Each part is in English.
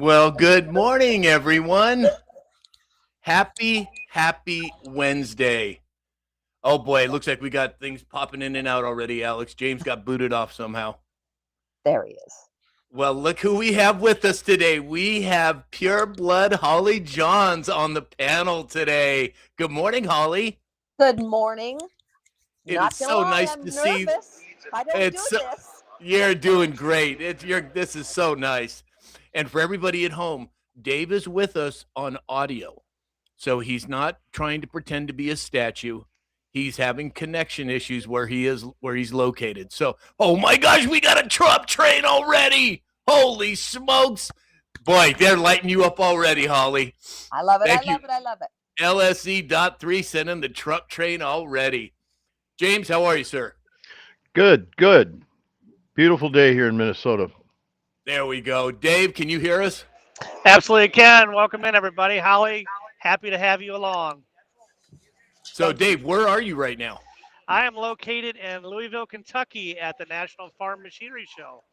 Well, good morning, everyone. Happy Wednesday. Oh boy, it looks like we got things popping in and out already, Alex. James got booted off somehow. There he is. Well, look who we have with us today. We have Pure Blood Holly Johns on the panel today. Good morning, Holly. Good morning. It Not is gonna so lie, nice I'm to see. nervous. I don't It's do so, this. You're doing great. This is so nice. And for everybody at home, Dave is with us on audio. So he's not trying to pretend to be a statue. He's having connection issues where he's located. So, oh my gosh, we got a Trump train already. Holy smokes. Boy, they're lighting you up already, Holly. I love it. Thank I love you. it. I love it. LSE.3 sent in the Trump train already. James, how are you, sir? Good. Beautiful day here in Minnesota. There we go. Dave, can you hear us? Absolutely can. Welcome in, everybody. Holly, happy to have you along. So, Dave, where are you right now? I am located in Louisville, Kentucky at the National Farm Machinery Show.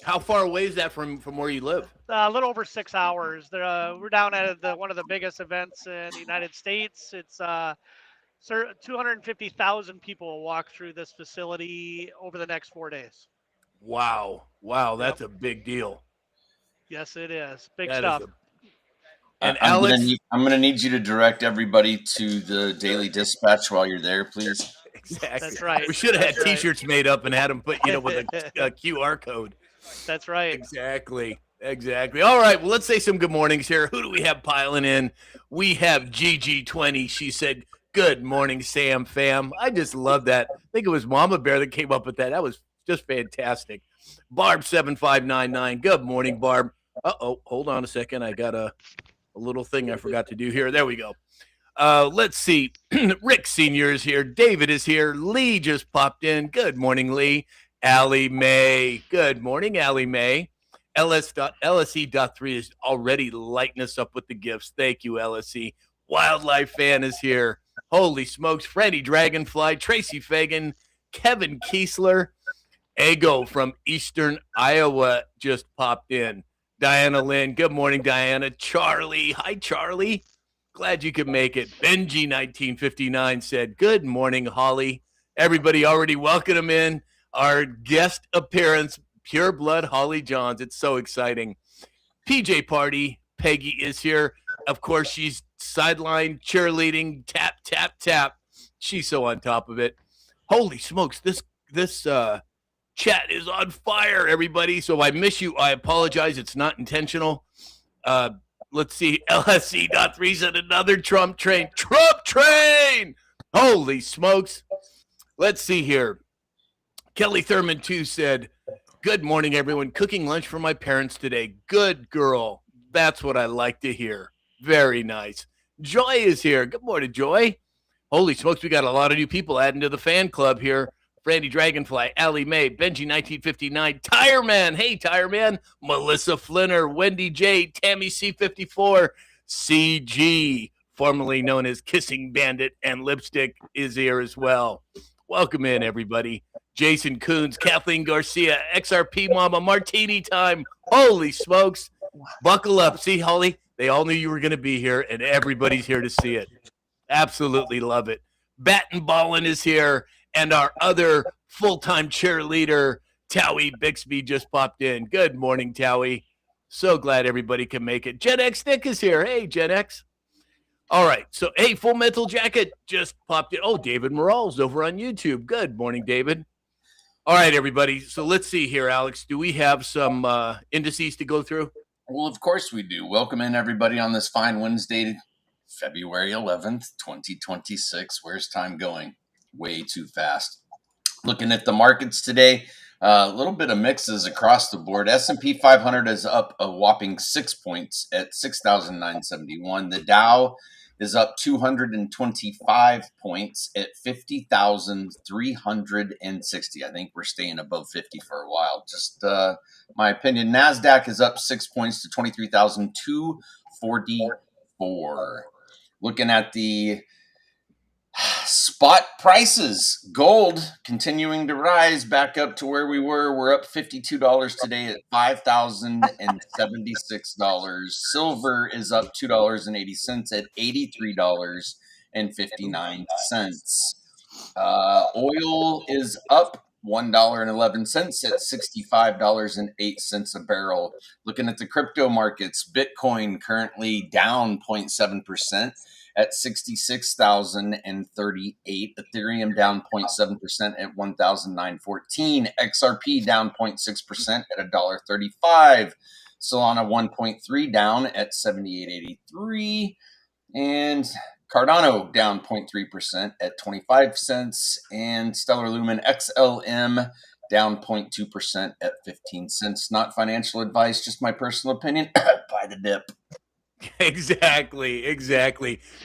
How far away is that from where you live? A little over 6 hours. We're down at one of the biggest events in the United States. It's 250,000 people will walk through this facility over the next 4 days. Wow, that's a big deal. Yes, it is. Big That stuff. And I'm Alex, I'm gonna need you to direct everybody to the Daily Dispatch while you're there, please. exactly. That's right. We should have had That's right. T-shirts made up and had them put, with a QR code. That's right. Exactly. All right. Well, let's say some good mornings here. Who do we have piling in? We have GG20. She said, "Good morning, Sam fam." I just love that. I think it was Mama Bear that came up with that. That was just fantastic. Barb7599. Good morning, Barb. Uh-oh. Hold on a second. I got a little thing I forgot to do here. There we go. Let's see. Rick Sr. is here. David is here. Lee just popped in. Good morning, Lee. Allie Mae. Good morning, Allie Mae. LSE.3 is already lighting us up with the gifts. Thank you, LSE. Wildlife Fan is here. Holy smokes. Freddie Dragonfly, Tracy Fagan, Kevin Kiesler, Ego from Eastern Iowa just popped in. Diana Lynn. Good morning, Diana. Charlie. Hi, Charlie. Glad you could make it. Benji1959 said, "Good morning, Holly." Everybody already welcomed him in. Our guest appearance, Pure Blood Holly Johns. It's so exciting. PJ Party. Peggy is here. Of course, she's sideline cheerleading. Tap, tap, tap. She's so on top of it. Holy smokes. This chat is on fire, everybody. So if I miss you, I apologize. It's not intentional. Let's see. LSE.3 said another Trump train. Trump train! Holy smokes. Let's see here. Kelly Thurman 2 said, "Good morning, everyone. Cooking lunch for my parents today. Good girl. That's what I like to hear. Very nice." Joy is here. Good morning, Joy. Holy smokes, we got a lot of new people adding to the fan club here. Brandy Dragonfly, Allie Mae, Benji1959, Tire Man, hey Tire Man, Melissa Flinner, Wendy J, Tammy C54, CG, formerly known as Kissing Bandit, and Lipstick is here as well. Welcome in, everybody. Jason Coons, Kathleen Garcia, XRP Mama, Martini Time. Holy smokes. Buckle up. See, Holly, they all knew you were going to be here, and everybody's here to see it. Absolutely love it. Batten Ballin is here. And our other full-time cheerleader, Towie Bixby, just popped in. Good morning, Towie. So glad everybody can make it. Gen X Nick is here. Hey, Gen X. All right. So, hey, Full Metal Jacket just popped in. Oh, David Morales over on YouTube. Good morning, David. All right, everybody. So let's see here, Alex. Do we have some indices to go through? Well, of course we do. Welcome in, everybody, on this fine Wednesday, February 11th, 2026. Where's time going? Way too fast. Looking at the markets today, a little bit of mixes across the board. S&P 500 is up a whopping 6 points at 6,971. The Dow is up 225 points at 50,360. I think we're staying above 50 for a while. Just my opinion. NASDAQ is up 6 points to 23,244. Looking at the Spot prices. Gold continuing to rise back up to where we were. We're up $52 today at $5,076. Silver is up $2.80 at $83.59. Oil is up $1.11 at $65.08 a barrel. Looking at the crypto markets, Bitcoin currently down 0.7% at 66,038. Ethereum down 0.7% at 1,914. XRP down 0.6% at $1.35. Solana 1.3 down at 78.83. And Cardano down 0.3% at 25 cents. And Stellar Lumen XLM down 0.2% at 15 cents. Not financial advice, just my personal opinion. Buy the dip. Exactly.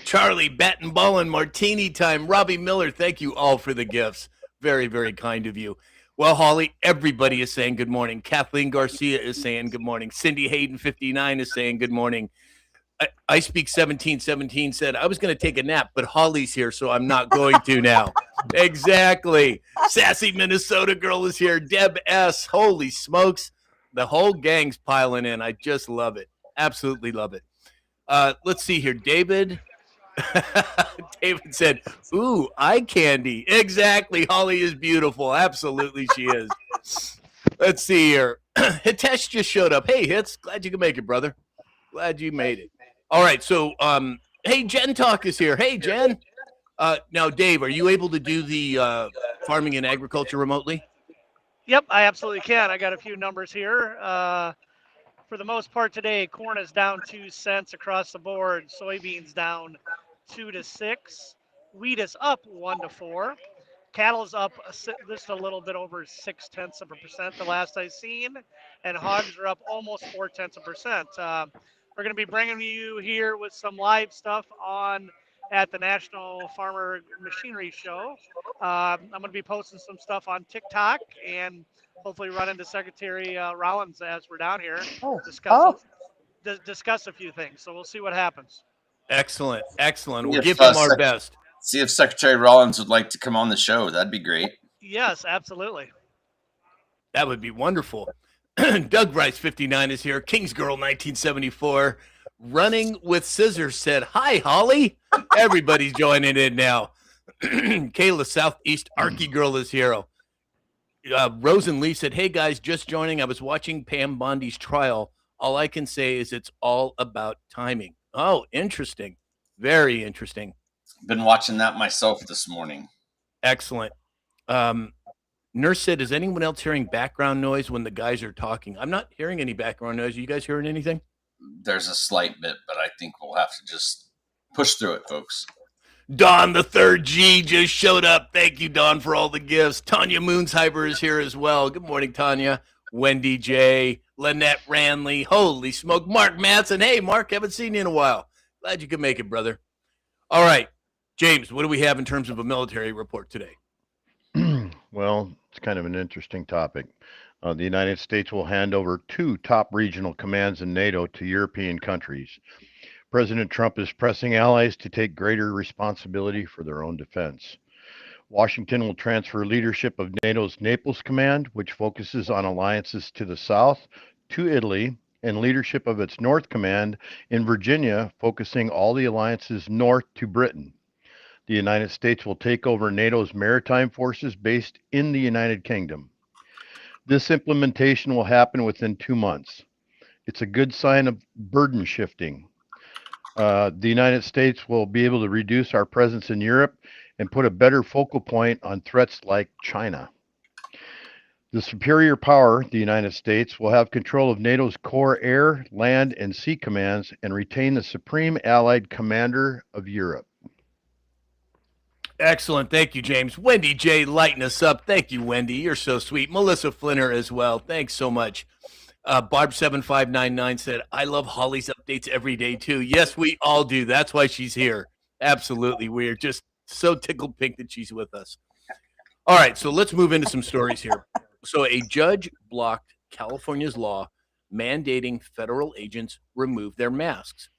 Charlie, bat and ball and martini time. Robbie Miller, thank you all for the gifts. Very, very kind of you. Well, Holly, everybody is saying good morning. Kathleen Garcia is saying good morning. Cindy Hayden 59 is saying good morning. I speak 1717 said I was going to take a nap, but Holly's here, so I'm not going to now. Exactly. Sassy Minnesota girl is here. Deb S. Holy smokes. The whole gang's piling in. I just love it. Absolutely love it. Let's see here. David said, ooh, eye candy. Exactly. Holly is beautiful. Absolutely she is. Let's see here. Hitesh just showed up. Hey, Hits. Glad you could make it, brother. Glad you made it. All right. So, hey, Jen Talk is here. Hey, Jen. Now, Dave, are you able to do the farming and agriculture remotely? Yep, I absolutely can. I got a few numbers here. For the most part today, corn is down 2 cents across the board. Soybeans down 2 to 6. Wheat is up 1 to 4. Cattle is up just a little bit over 0.6%, the last I seen, and hogs are up almost 0.4%. We're going to be bringing you here with some live stuff at the National Farmer Machinery Show. I'm going to be posting some stuff on TikTok and hopefully run into Secretary Rollins as we're down here. Discuss a few things. So we'll see what happens. Excellent. We'll give him our best. See if Secretary Rollins would like to come on the show. That'd be great. Yes, absolutely. That would be wonderful. Doug Rice 59 is here. Kings Girl 1974. Running with Scissors said, hi, Holly. Everybody's joining in now. Kayla Southeast Arky Girl is here. Rosen Lee said, hey, guys, just joining. I was watching Pam Bondi's trial. All I can say is it's all about timing. Oh, interesting. Very interesting. Been watching that myself this morning. Excellent. Nurse said, is anyone else hearing background noise when the guys are talking? I'm not hearing any background noise. Are you guys hearing anything? There's a slight bit, but I think we'll have to just push through it, folks. Don the third G just showed up. Thank you, Don, for all the gifts. Tanya Moonsheimer is here as well. Good morning, Tanya. Wendy J. Lynette Ranley. Holy smoke. Mark Matson. Hey, Mark, haven't seen you in a while. Glad you could make it, brother. All right. James, what do we have in terms of a military report today? Well, it's kind of an interesting topic. The United States will hand over 2 top regional commands in NATO to European countries. President Trump is pressing allies to take greater responsibility for their own defense. Washington will transfer leadership of NATO's Naples Command, which focuses on alliances to the south, to Italy, and leadership of its North Command in Virginia, focusing all the alliances north to Britain. The United States will take over NATO's maritime forces based in the United Kingdom. This implementation will happen within 2 months. It's a good sign of burden shifting. The United States will be able to reduce our presence in Europe and put a better focal point on threats like China. The superior power, the United States, will have control of NATO's core air, land, and sea commands and retain the supreme allied commander of Europe. Excellent. Thank you, James. Wendy J. lighting us up. Thank you, Wendy. You're so sweet. Melissa Flinner as well. Thanks so much. Barb7599 said, I love Holly's updates every day, too. Yes, we all do. That's why she's here. Absolutely. We're just so tickled pink that she's with us. All right, so let's move into some stories here. So a judge blocked California's law mandating federal agents remove their masks.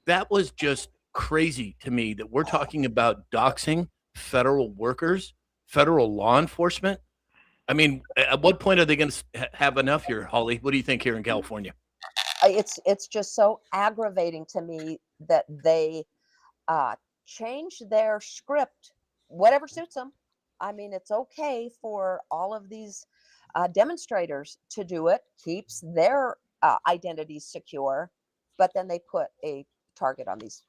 That was just crazy to me that we're talking about doxing federal workers, federal law enforcement. I mean, at what point are they going to have enough here, Holly? What do you think here in California? It's just so aggravating to me that they change their script, whatever suits them. I mean, it's okay for all of these demonstrators to do it, keeps their identities secure, but then they put a target on these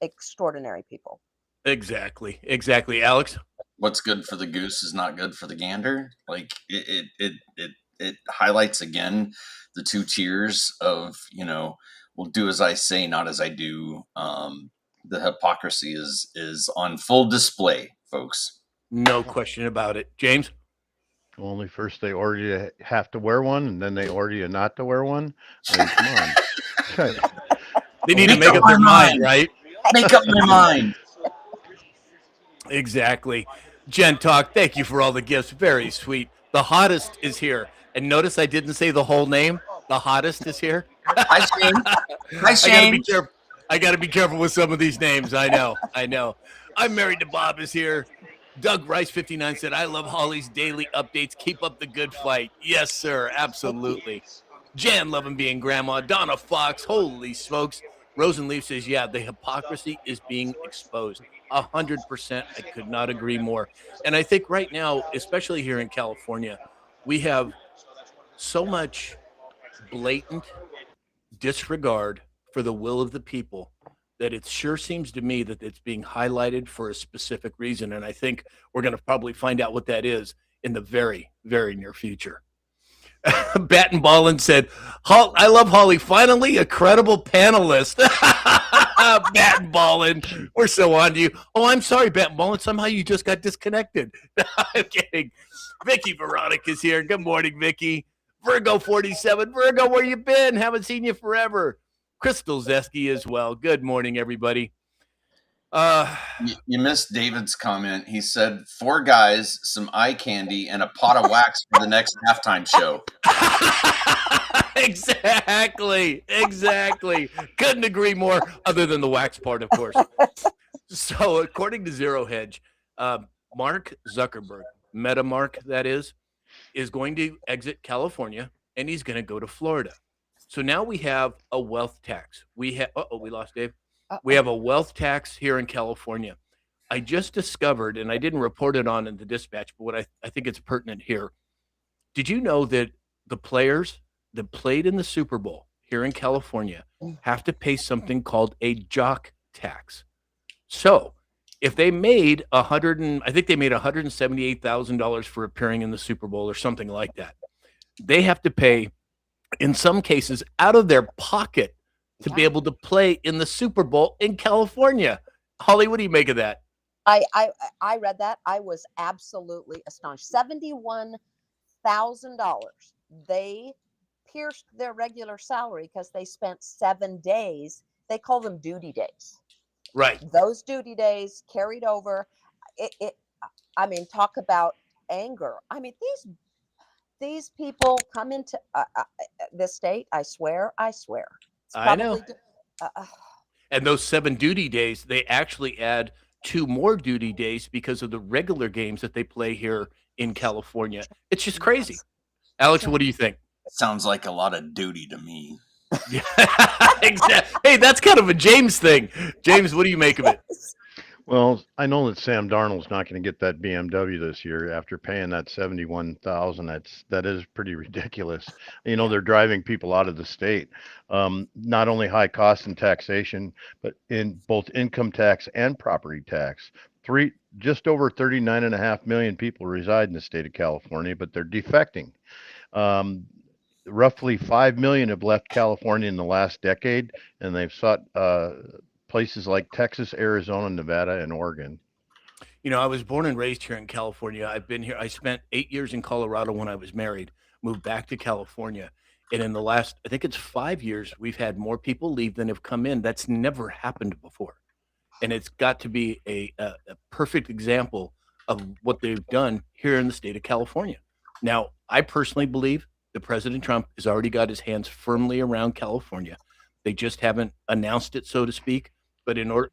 extraordinary people. Exactly. Alex? What's good for the goose is not good for the gander. Like it highlights again the two tiers of, we'll do as I say, not as I do. The hypocrisy is on full display, folks. No question about it. James? Only first they order you have to wear one, and then they order you not to wear one. I mean, come on. They need to make up their mind, right? Make up my mind. Exactly. Jen Talk, thank you for all the gifts. Very sweet. The hottest is here. And notice I didn't say the whole name. The hottest is here. Hi, Shane. Hi, Shane. I got to be careful with some of these names. I know. I'm married to Bob is here. Doug Rice 59 said, I love Holly's daily updates. Keep up the good fight. Yes, sir. Absolutely. Jan loving being grandma. Donna Fox. Holy smokes. Rosenleaf says, yeah, the hypocrisy is being exposed. 100%. I could not agree more. And I think right now, especially here in California, we have so much blatant disregard for the will of the people that it sure seems to me that it's being highlighted for a specific reason. And I think we're going to probably find out what that is in the very, very near future. Batten Ballin said, I love Holly. Finally, a credible panelist. Batten Ballin, we're so on to you. Oh, I'm sorry, Batten Ballin. Somehow you just got disconnected. I'm kidding. Vicky Veronica's here. Good morning, Vicky. Virgo 47. Virgo, where you been? Haven't seen you forever. Crystal Zesky as well. Good morning, everybody. You missed David's comment. He said 4 guys, some eye candy, and a pot of wax for the next halftime show. Exactly. Couldn't agree more, other than the wax part, of course. So according to Zero Hedge, Mark Zuckerberg, MetaMark that is going to exit California, and he's going to go to Florida. So now we have a wealth tax. We lost Dave. We have a wealth tax here in California. I just discovered, and I didn't report it on in the dispatch, but what I think it's pertinent here. Did you know that the players that played in the Super Bowl here in California have to pay something called a jock tax? So if they made $178,000 for appearing in the Super Bowl or something like that, they have to pay, in some cases, out of their pocket to be able to play in the Super Bowl in California. Holly, what do you make of that? I read that. I was absolutely astonished. $71,000. They pierced their regular salary because they spent 7 days. They call them duty days. Right. Those duty days carried over. I mean, talk about anger. I mean, these people come into this state. I swear. I know. And those 7 duty days, they actually add 2 more duty days because of the regular games that they play here in California. It's just crazy. Alex, what do you think? Sounds like a lot of duty to me. Exactly. Hey, that's kind of a James thing. James, what do you make of it? Well, I know that Sam Darnold's not going to get that BMW this year after paying that $71,000. That is pretty ridiculous. They're driving people out of the state. Not only high costs and taxation, but in both income tax and property tax. Just over 39.5 million people reside in the state of California, but they're defecting. Roughly 5 million have left California in the last decade, and they've sought places like Texas, Arizona, Nevada, and Oregon. I was born and raised here in California. I've been here. I spent 8 years in Colorado when I was married, moved back to California. And in the last, I think it's 5 years, we've had more people leave than have come in. That's never happened before. And it's got to be a perfect example of what they've done here in the state of California. Now, I personally believe that President Trump has already got his hands firmly around California. They just haven't announced it, so to speak. But in order,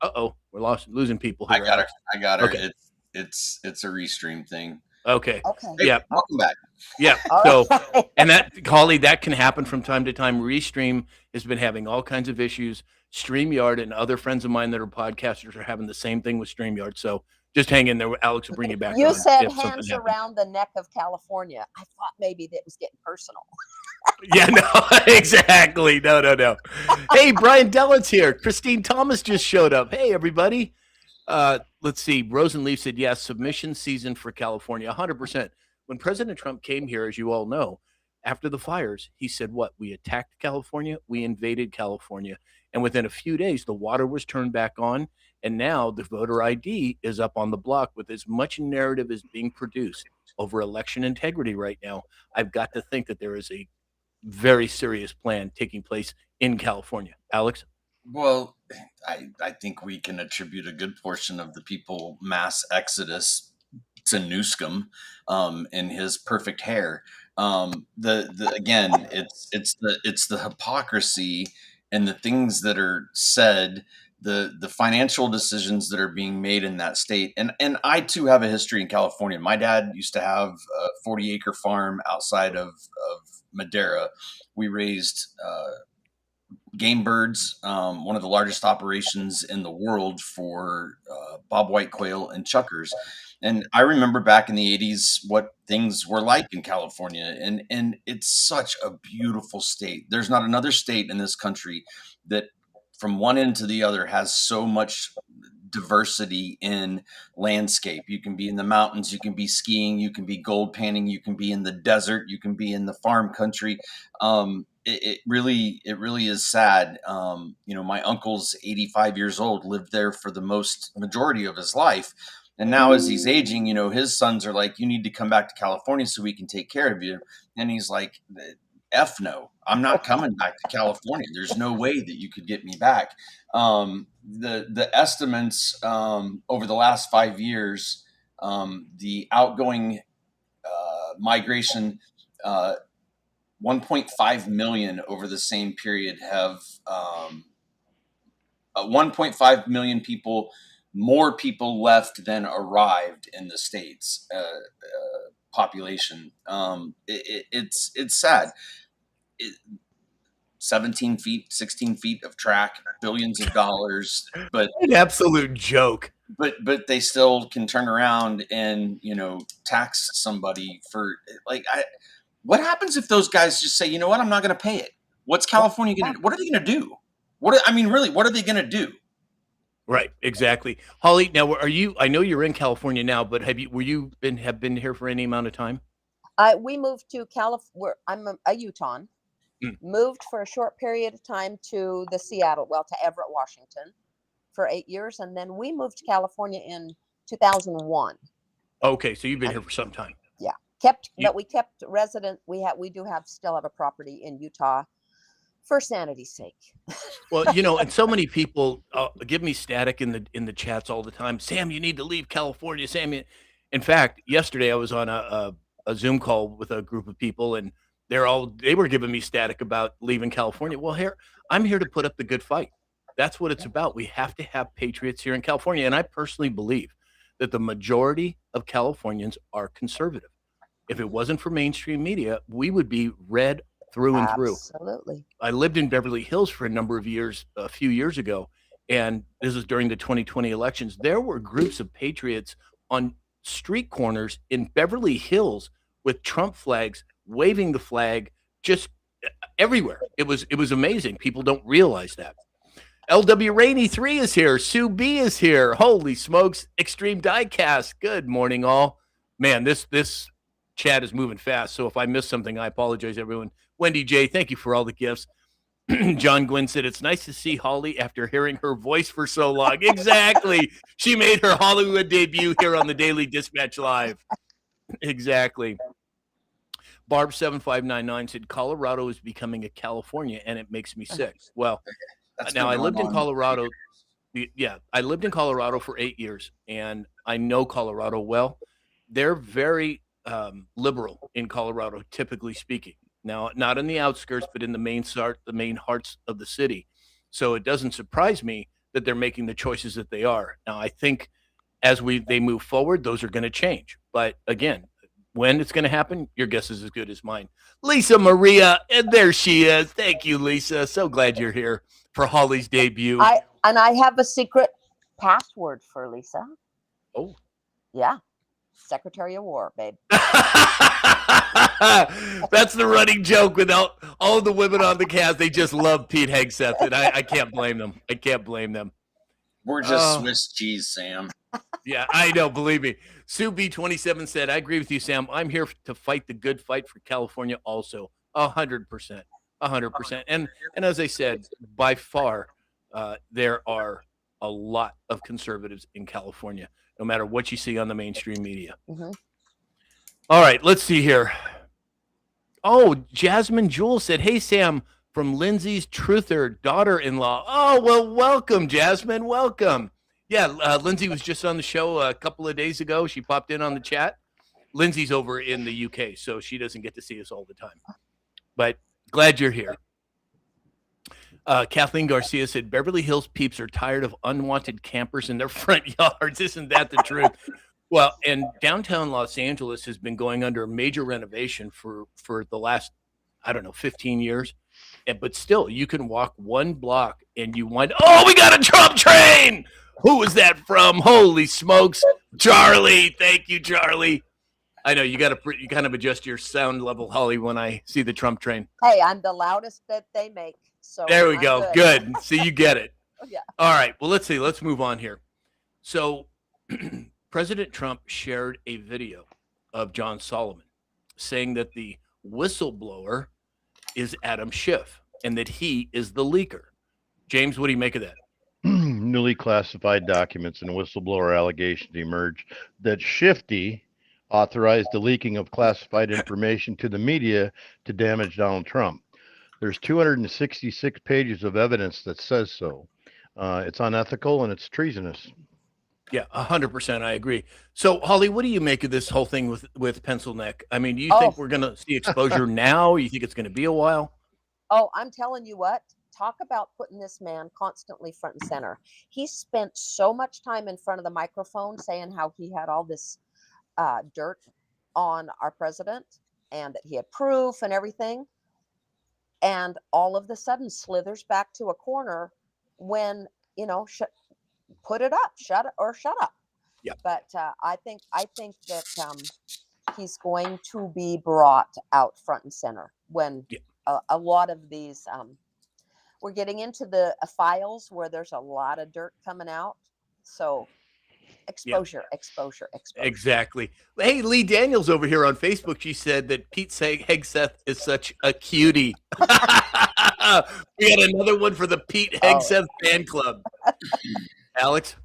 we're losing people here. I got her. Okay. It's a restream thing. Okay. Okay. Hey, Yeah. welcome back. Yeah. All So, right. and that, Holly, that can happen from time to time. Restream has been having all kinds of issues. StreamYard and other friends of mine that are podcasters are having the same thing with StreamYard. So just hang in there. Alex will bring you back You on said if something hands happens. around the neck of California. I thought maybe that was getting personal. Yeah, no, exactly. No. Hey, Brian Dellett's here. Christine Thomas just showed up. Hey, everybody. Let's see. Rosenleaf said, yes, submission season for California, 100%. When President Trump came here, as you all know, after the fires, he said, what? We attacked California. We invaded California. And within a few days, the water was turned back on. And now the voter ID is up on the block with as much narrative as being produced over election integrity right now. I've got to think that there is a very serious plan taking place in California. Alex? Well, I think we can attribute a good portion of the people mass exodus to Newscomb and his perfect hair. The again, it's the hypocrisy and the things that are said, the financial decisions that are being made in that state. And I too have a history in California. My dad used to have a 40-acre farm outside of Madera. We raised game birds, one of the largest operations in the world for bobwhite quail and chuckers. And I remember back in the 80s what things were like in California. And it's such a beautiful state. There's not another state in this country that from one end to the other has so much diversity in landscape. You can be in the mountains, you can be skiing, you can be gold panning, you can be in the desert, you can be in the farm country. It really is sad. My uncle's 85 years old, lived there for the majority of his life. And now as he's aging, his sons are like, you need to come back to California so we can take care of you. And he's like, F no, I'm not coming back to California. There's no way that you could get me back. The estimates over the last 5 years, the outgoing migration, 1.5 million over the same period have 1.5 million people, more people left than arrived in the state's population. It's sad. 17 feet, 16 feet of track, billions of dollars, but An absolute joke. but they still can turn around and tax somebody for what happens if those guys just say, you know what, I'm not going to pay it? What's California going to do? What are they going to do? What are they going to do? Right, exactly. Holly, now are you? I know you're in California now, but have you been here for any amount of time? We moved to California. I'm a Utahn. Moved for a short period of time to Everett, Washington for 8 years. And then we moved to California in 2001. Okay, so you've been here for some time. Yeah. But we kept resident. We still have a property in Utah for sanity's sake. Well, and so many people give me static in the chats all the time. Sam, you need to leave California. Sam, in fact, yesterday I was on a Zoom call with a group of people, and they were giving me static about leaving California. Well, I'm here to put up the good fight. That's what it's about. We have to have patriots here in California, and I personally believe that the majority of Californians are conservative. If it wasn't for mainstream media, we would be red through and through. Absolutely. I lived in Beverly Hills for a number of years, a few years ago, and this is during the 2020 elections. There were groups of patriots on street corners in Beverly Hills with Trump flags, waving the flag just everywhere. It was amazing. People don't realize that. LW Rainey 3 is here. Sue B is here. Holy smokes. Extreme Diecast. Good morning, all. Man, this chat is moving fast, so if I miss something, I apologize, everyone. Wendy J, thank you for all the gifts. John Gwynn said, it's nice to see Holly after hearing her voice for so long. Exactly. She made her Hollywood debut here on the Daily Dispatch Live. Exactly. Barb7599 said, Colorado is becoming a California, and it makes me sick. Well, now I lived in Colorado. Yeah, I lived in Colorado for 8 years, and I know Colorado well. They're very liberal in Colorado, typically speaking. Now, not in the outskirts, but in the main hearts of the city. So it doesn't surprise me that they're making the choices that they are. Now, I think as they move forward, those are going to change. But again, when it's going to happen, your guess is as good as mine. Lisa Maria, and there she is. Thank you, Lisa. So glad you're here for Holly's debut. I have a secret password for Lisa. Oh. Yeah. Secretary of War, babe. That's the running joke with all the women on the cast. They just love Pete Hegseth, and I can't blame them. I can't blame them. We're just Swiss cheese, Sam. Yeah, I know. Believe me. Sue B27 said, I agree with you, Sam. I'm here to fight the good fight for California also. 100%. 100%. And as I said, by far, there are a lot of conservatives in California, no matter what you see on the mainstream media. Mm-hmm. All right, let's see here. Oh, Jasmine Jewell said, hey, Sam, from Lindsay's truther daughter-in-law. Oh, well, welcome, Jasmine. Welcome. Yeah, Lindsay was just on the show a couple of days ago. She popped in on the chat. Lindsay's over in the UK, so she doesn't get to see us all the time. But glad you're here. Kathleen Garcia said, Beverly Hills peeps are tired of unwanted campers in their front yards. Isn't that the truth? Well, and downtown Los Angeles has been going under a major renovation for the last, 15 years. But still, you can walk one block and you wind, oh, we got a Trump train! Who was that from? Holy smokes. Charlie. Thank you, Charlie. I know you kind of adjust your sound level, Holly, when I see the Trump train. Hey, I'm the loudest that they make. So there we go. Good. See, you get it. Yeah. All right. Well, let's see. Let's move on here. So President Trump shared a video of John Solomon saying that the whistleblower is Adam Schiff and that he is the leaker. James, what do you make of that? Newly classified documents and whistleblower allegations emerged that Shifty authorized the leaking of classified information to the media to damage Donald Trump. There's 266 pages of evidence that says so. It's unethical and it's treasonous. Yeah, 100%. I agree. So, Holly, what do you make of this whole thing with Pencil Neck? I mean, do you think we're going to see exposure now? You think it's going to be a while? Oh, I'm telling you what. Talk about putting this man constantly front and center. He spent so much time in front of the microphone saying how he had all this dirt on our president and that he had proof and everything. And all of the sudden slithers back to a corner when, put it up, shut up. Yeah. But I think that he's going to be brought out front and center when a lot of these, we're getting into the files where there's a lot of dirt coming out. So exposure. Exactly. Hey, Lee Daniels over here on Facebook, she said that Pete Hegseth is such a cutie. We got another one for the Pete Hegseth fan club. Alex?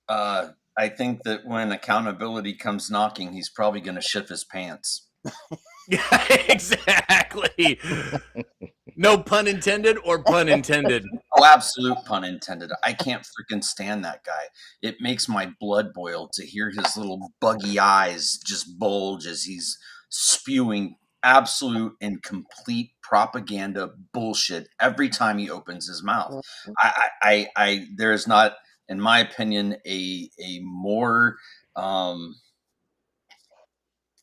I think that when accountability comes knocking, he's probably going to shit his pants. Yeah, exactly. No pun intended or pun intended? Oh, absolute pun intended. I can't freaking stand that guy. It makes my blood boil to hear his little buggy eyes just bulge as he's spewing absolute and complete propaganda bullshit every time he opens his mouth. There is not, in my opinion, a more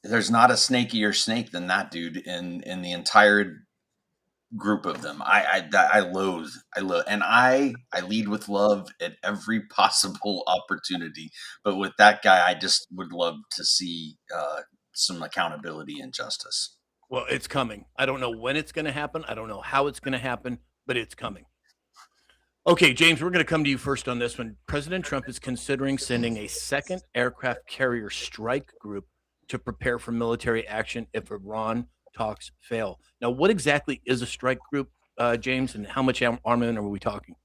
there's not a snakier snake than that dude in the entire group of them. I loathe, and I lead with love at every possible opportunity. But with that guy, I just would love to see some accountability and justice. Well, it's coming. I don't know when it's going to happen. I don't know how it's going to happen, but it's coming. Okay, James, we're going to come to you first on this one. President Trump is considering sending a second aircraft carrier strike group to prepare for military action if Iran talks fail. Now, what exactly is a strike group, James, and how much armament are we talking?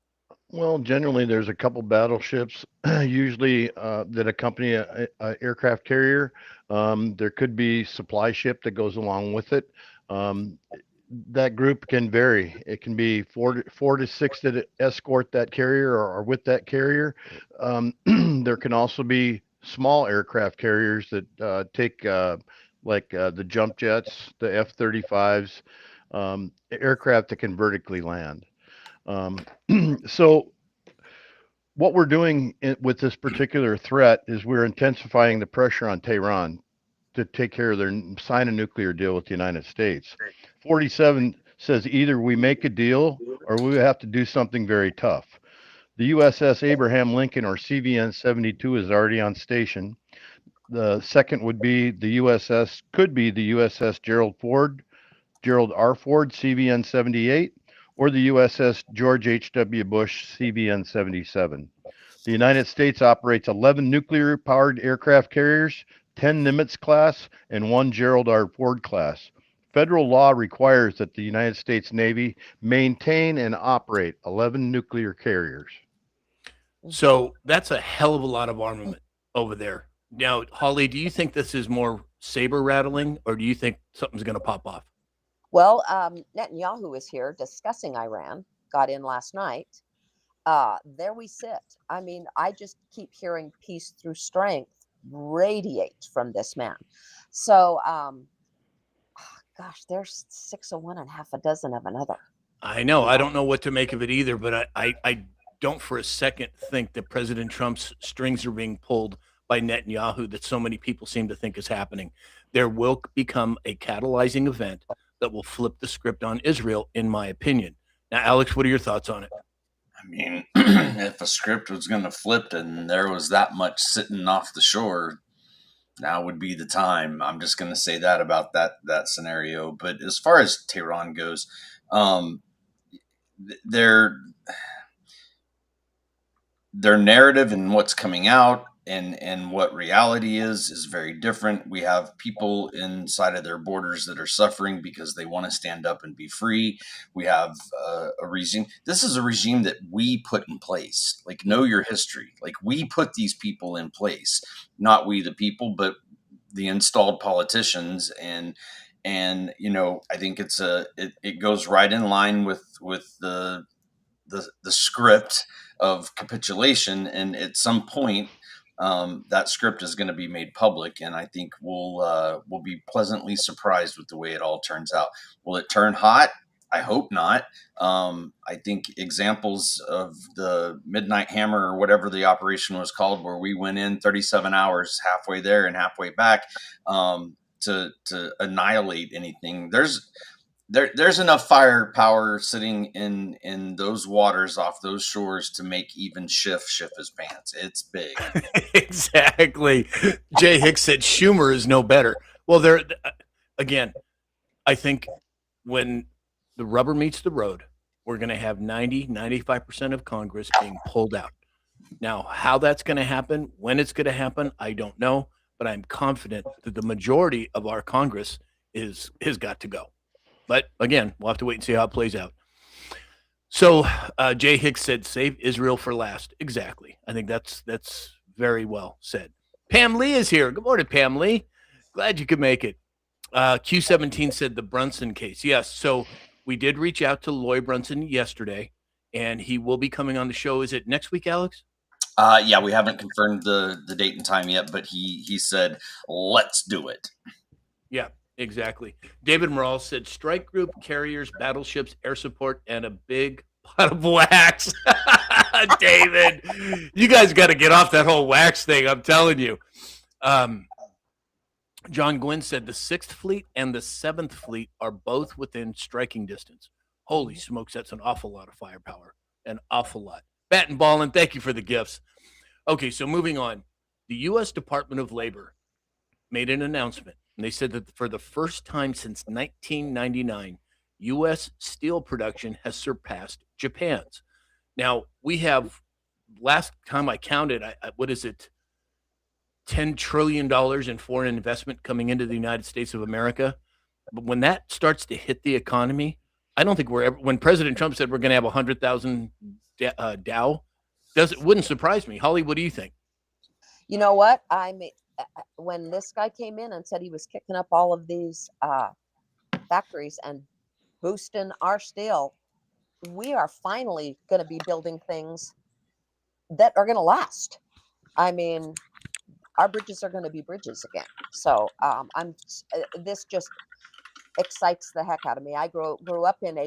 Well, generally, there's a couple battleships, usually that accompany a aircraft carrier. There could be supply ship that goes along with it. That group can vary. It can be four to six that escort that carrier or are with that carrier. There can also be small aircraft carriers that take the jump jets, the F-35s, aircraft that can vertically land. So what we're doing with this particular threat is we're intensifying the pressure on Tehran to take care of their sign a nuclear deal with the United States. 47 says either we make a deal or we have to do something very tough. The USS Abraham Lincoln, or CVN 72, is already on station. The second would be could be the USS Gerald R. Ford, CVN 78, or the USS George H.W. Bush, CVN 77. The United States operates 11 nuclear powered aircraft carriers, 10 Nimitz class, and one Gerald R. Ford class. Federal law requires that the United States Navy maintain and operate 11 nuclear carriers. So that's a hell of a lot of armament over there. Now, Holly, do you think this is more saber rattling, or do you think something's going to pop off? Well, Netanyahu is here discussing Iran, got in last night. There we sit. I mean, I just keep hearing peace through strength radiate from this man. So, gosh, there's 6 of one and half a dozen of another. I know. I don't know what to make of it either, but I don't for a second think that President Trump's strings are being pulled by Netanyahu that so many people seem to think is happening. There will become a catalyzing event that will flip the script on Israel, in my opinion. Now, Alex, what are your thoughts on it? I mean, if a script was going to flip and there was that much sitting off the shore, now would be the time. I'm just going to say that about that scenario. But as far as Tehran goes, their narrative and what's coming out and what reality is very different. We have people inside of their borders that are suffering because they want to stand up and be free. We have a regime. This is a regime that we put in place. Like, know your history. Like, we put these people in place, not we the people, but the installed politicians. And I think it goes right in line with the script of capitulation, and at some point that script is going to be made public, and I think we'll be pleasantly surprised with the way it all turns out. Will it turn hot? I hope not. I think examples of the Midnight Hammer, or whatever the operation was called, where we went in 37 hours, halfway there and halfway back, to annihilate anything. There's enough firepower sitting in those waters off those shores to make even Schiff his pants. It's big. Exactly. Jay Hicks said Schumer is no better. Well, again, I think when the rubber meets the road, we're going to have 95% of Congress being pulled out. Now, how that's going to happen, when it's going to happen, I don't know, but I'm confident that the majority of our Congress has got to go. But again, we'll have to wait and see how it plays out. So Jay Hicks said, "Save Israel for last." Exactly. I think that's very well said. Pam Lee is here. Good morning, Pam Lee. Glad you could make it. Q17 said the Brunson case. Yes. So we did reach out to Loy Brunson yesterday, and he will be coming on the show. Is it next week, Alex? Yeah, we haven't confirmed the date and time yet, but he said, let's do it. Yeah. Exactly. David Morales said strike group, carriers, battleships, air support, and a big pot of wax. David, you guys got to get off that whole wax thing. I'm telling you. John Gwynn said the 6th Fleet and the 7th Fleet are both within striking distance. Holy smokes, that's an awful lot of firepower. An awful lot. Bat and Ballin, thank you for the gifts. Okay, so moving on. The U.S. Department of Labor made an announcement. And they said that for the first time since 1999, U.S. steel production has surpassed Japan's. Now, we have, last time I counted, what is it, $10 trillion in foreign investment coming into the United States of America. But when that starts to hit the economy, I don't think when President Trump said we're going to have 100,000 Dow, wouldn't surprise me. Holly, what do you think? You know what? When this guy came in and said he was kicking up all of these factories and boosting our steel, we are finally going to be building things that are going to last. I mean, our bridges are going to be bridges again. So this just excites the heck out of me. I grew up in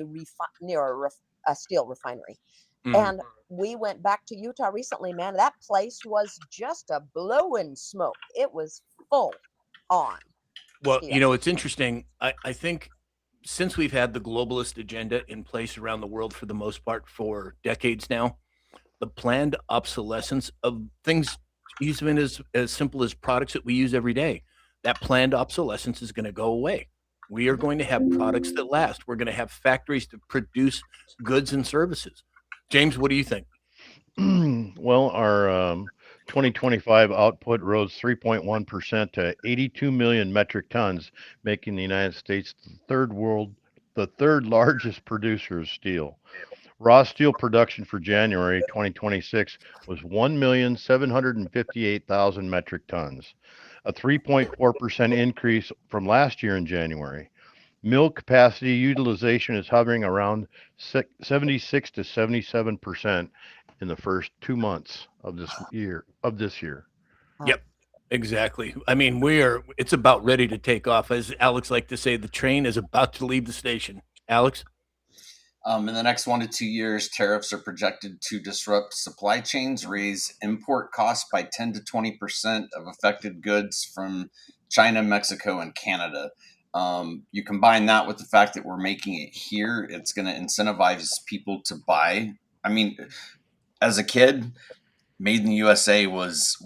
near a steel refinery, And we went back to Utah recently, man. That place was just a blowing smoke. It was full on. Well, steel. it's interesting. I think since we've had the globalist agenda in place around the world for the most part for decades now, the planned obsolescence of things, even as simple as products that we use every day, that planned obsolescence is going to go away. We are going to have products that last. We're going to have factories that produce goods and services. James, what do you think? Well, our 2025 output rose 3.1% to 82 million metric tons, making the United States the third largest producer of steel. Raw steel production for January 2026 was 1,758,000 metric tons, a 3.4% increase from last year in January. Mill capacity utilization is hovering around 76 to 77% in the first 2 months of this year. Yep, exactly. I mean, it's about ready to take off. As Alex liked to say, the train is about to leave the station. Alex? In the next 1 to 2 years, tariffs are projected to disrupt supply chains, raise import costs by 10 to 20% of affected goods from China, Mexico, and Canada. You combine that with the fact that we're making it here, it's going to incentivize people to buy. I mean, as a kid, made in the USA was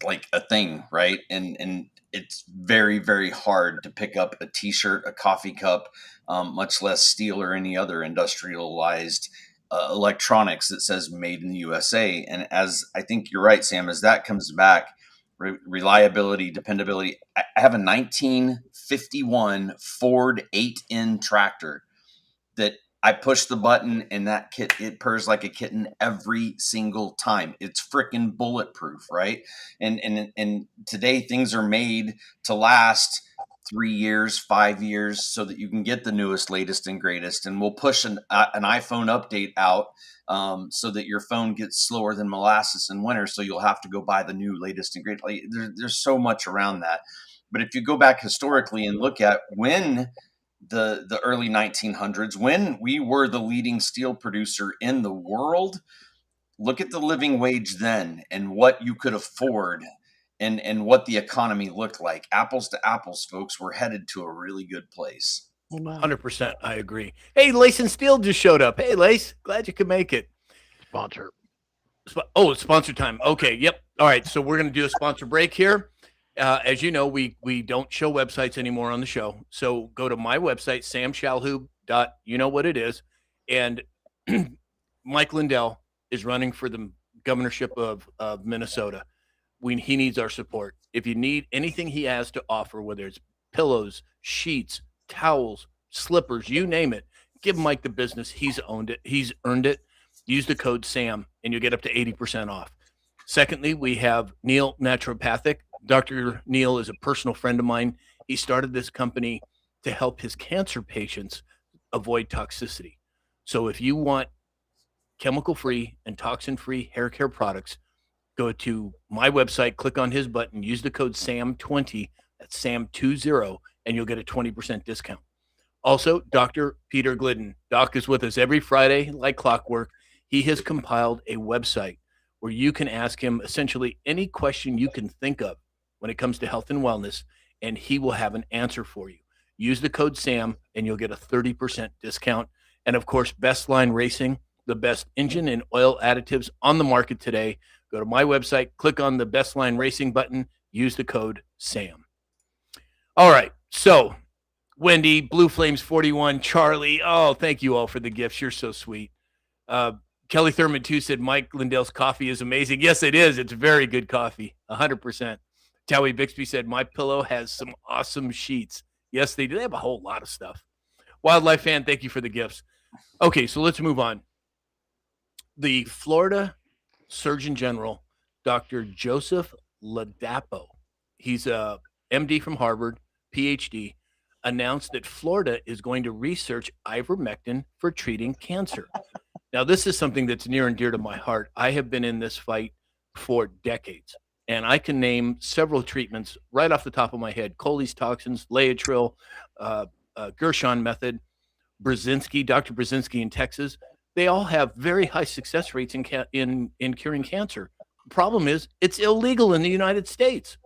like a thing, right? And it's very, very hard to pick up a T-shirt, a coffee cup, much less steel or any other industrialized electronics that says "Made in the USA." And as I think you're right, Sam, as that comes back, reliability, dependability. I have a 1951 Ford 8N tractor that I push the button and it purrs like a kitten every single time. It's freaking bulletproof, right? And today things are made to last 3 years, 5 years, so that you can get the newest, latest, and greatest. And we'll push an iPhone update out so that your phone gets slower than molasses in winter. So you'll have to go buy the new, latest, and greatest. Like, there's so much around that. But if you go back historically and look at when the early 1900s, when we were the leading steel producer in the world, look at the living wage then and what you could afford and what the economy looked like. Apples to apples, folks, we're headed to a really good place. 100%. I agree. Hey, Lace and Steel just showed up. Hey, Lace, glad you could make it. Sponsor. Oh, it's sponsor time. Okay. Yep. All right. So we're going to do a sponsor break here. As you know, we don't show websites anymore on the show. So go to my website, samshalhoub. You know what it is. And Mike Lindell is running for the governorship of Minnesota. He needs our support. If you need anything he has to offer, whether it's pillows, sheets, towels, slippers, you name it, give Mike the business. He's owned it. He's earned it. Use the code SAM and you'll get up to 80% off. Secondly, we have Neil Naturopathic. Dr. Neil is a personal friend of mine. He started this company to help his cancer patients avoid toxicity. So if you want chemical-free and toxin-free hair care products, go to my website, click on his button, use the code SAM20, that's SAM20, and you'll get a 20% discount. Also, Dr. Peter Glidden. Doc is with us every Friday like clockwork. He has compiled a website where you can ask him essentially any question you can think of when it comes to health and wellness, and he will have an answer for you. Use the code SAM, and you'll get a 30% discount. And, of course, Bestline Racing, the best engine and oil additives on the market today. Go to my website, click on the Bestline Racing button, use the code SAM. All right, so Wendy, Blue Flames 41, Charlie, oh, thank you all for the gifts. You're so sweet. Kelly Thurman, too, said Mike Lindell's coffee is amazing. Yes, it is. It's very good coffee, 100%. Towie Bixby said, My Pillow has some awesome sheets. Yes, they do. They have a whole lot of stuff. Wildlife fan, thank you for the gifts. Okay, so let's move on. The Florida Surgeon General, Dr. Joseph Ladapo, he's a MD from Harvard, PhD, announced that Florida is going to research ivermectin for treating cancer. Now, this is something that's near and dear to my heart. I have been in this fight for decades, and I can name several treatments right off the top of my head: Coley's toxins, Laetrile, Gershon method, Brzezinski, Dr. Brzezinski in Texas. they all have very high success rates in curing cancer. The problem is it's illegal in the United States.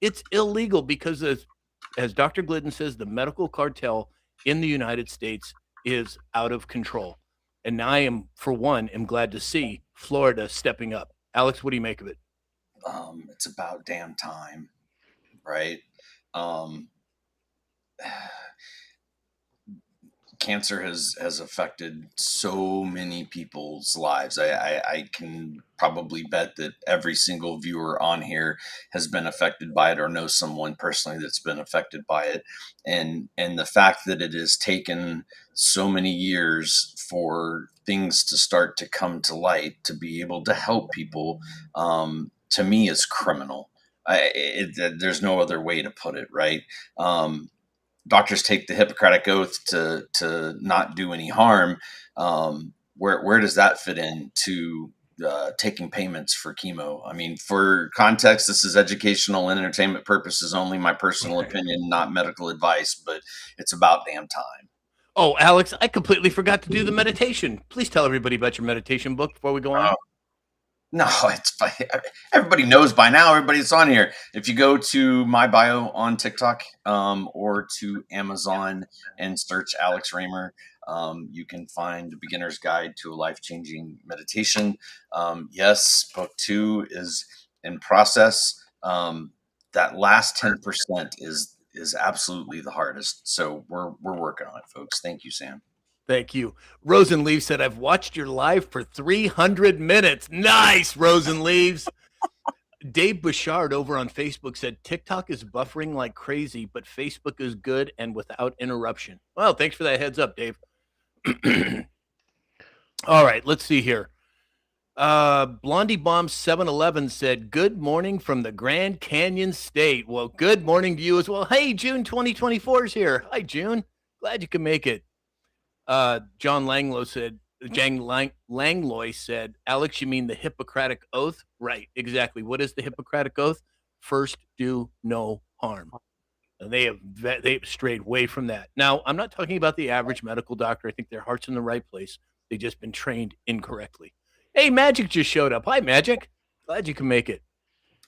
It's illegal because, as Dr. Glidden says, the medical cartel in the United States is out of control. And I am, for one, am glad to see Florida stepping up. Alex, what do you make of it? It's about damn time, right? Um, Cancer has affected so many people's lives. I can probably bet that every single viewer on here has been affected by it or knows someone personally that's been affected by it. And the fact that it has taken so many years for things to start to come to light to be able to help people, to me is criminal. There's no other way to put it, right? Doctors take the Hippocratic Oath to not do any harm. Where does that fit into taking payments for chemo? I mean, for context, this is educational and entertainment purposes only. My personal opinion, not medical advice, but it's about damn time. Oh, Alex, I completely forgot to do the meditation. Please tell everybody about your meditation book before we go on. No, it's fine. Everybody knows by now. Everybody's on here. If you go to my bio on TikTok or to Amazon and search Alex Raymer, you can find a beginner's guide to a life-changing meditation. Yes, book 2 is in process. That last 10% is absolutely the hardest. So we're working on it, folks. Thank you, Sam. Thank you. Rosenleaf said, I've watched your live for 300 minutes. Nice, Rosenleaves. Dave Bouchard over on Facebook said, TikTok is buffering like crazy, but Facebook is good and without interruption. Well, thanks for that heads up, Dave. All right, let's see here. Blondie Bomb 711 said, good morning from the Grand Canyon State. Well, good morning to you as well. Hey, June 2024 is here. Hi, June. Glad you can make it. John Langlois said, Langlois said, Alex, you mean the Hippocratic Oath? Right, exactly. What is the Hippocratic Oath? First, do no harm. And they have strayed away from that. Now, I'm not talking about the average medical doctor. I think their heart's in the right place. They've just been trained incorrectly. Hey, Magic just showed up. Hi, Magic. Glad you can make it.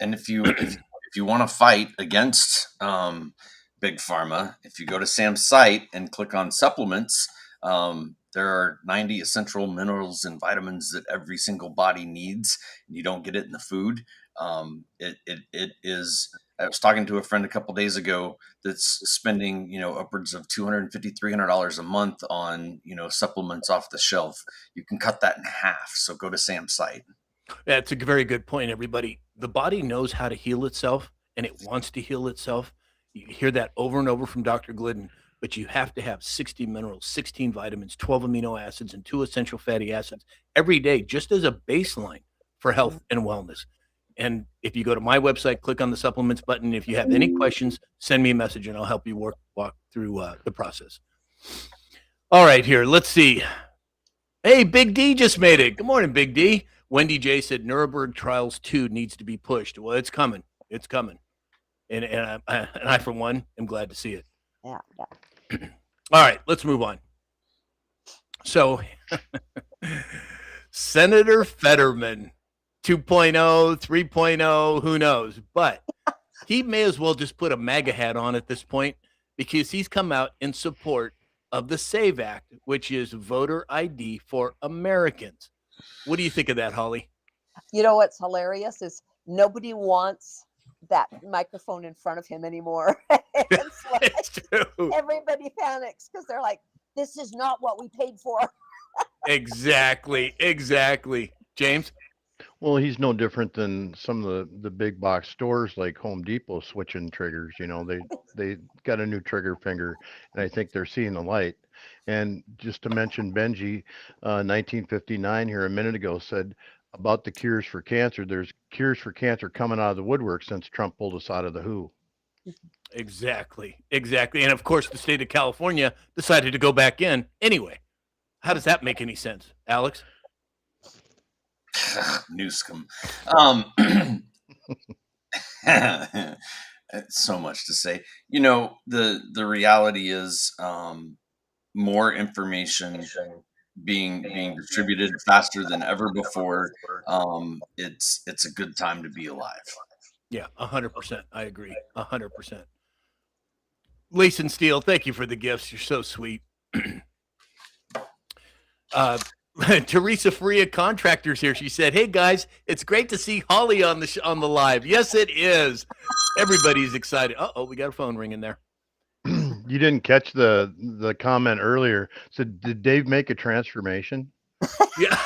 And if you want to fight against big pharma, if you go to Sam's site and click on supplements, there are 90 essential minerals and vitamins that every single body needs, and you don't get it in the food. It is. I was talking to a friend a couple of days ago that's spending, upwards of $250, $300 a month on, supplements off the shelf. You can cut that in half. So go to Sam's site. That's a very good point, everybody. The body knows how to heal itself, and it wants to heal itself. You hear that over and over from Dr. Glidden, but you have to have 60 minerals, 16 vitamins, 12 amino acids, and 2 essential fatty acids every day, just as a baseline for health and wellness. And if you go to my website, click on the supplements button. If you have any questions, send me a message, and I'll help you walk through the process. All right, here, let's see. Hey, Big D just made it. Good morning, Big D. Wendy J said Nuremberg Trials 2 needs to be pushed. Well, it's coming. It's coming. And I, for one, am glad to see it. Yeah. All right, let's move on. So, Senator Fetterman, 2.0, 3.0, who knows? But he may as well just put a MAGA hat on at this point because he's come out in support of the SAVE Act, which is voter ID for Americans. What do you think of that, Holly? You know what's hilarious is nobody wants that microphone in front of him anymore. It's like It's true. everybody panics because they're like, this is not what we paid for. Exactly. James? Well, he's no different than some of the big box stores like Home Depot switching triggers. They got a new trigger finger, and I think they're seeing the light. And just to mention Benji, 1959 here a minute ago said about the cures for cancer. There's cures for cancer coming out of the woodwork since Trump pulled us out of the WHO. Exactly. And of course, the state of California decided to go back in anyway. How does that make any sense, Alex? Newscomb. It's so much to say. The reality is more information being distributed faster than ever before. It's a good time to be alive. Yeah, 100%. I agree. 100%. Leeson Steele, thank you for the gifts. You're so sweet. Teresa Faria Contractors here. She said, "Hey guys, it's great to see Holly on the live." Yes, it is. Everybody's excited. Oh, we got a phone ringing there. You didn't catch the comment earlier. So did Dave make a transformation? Yeah.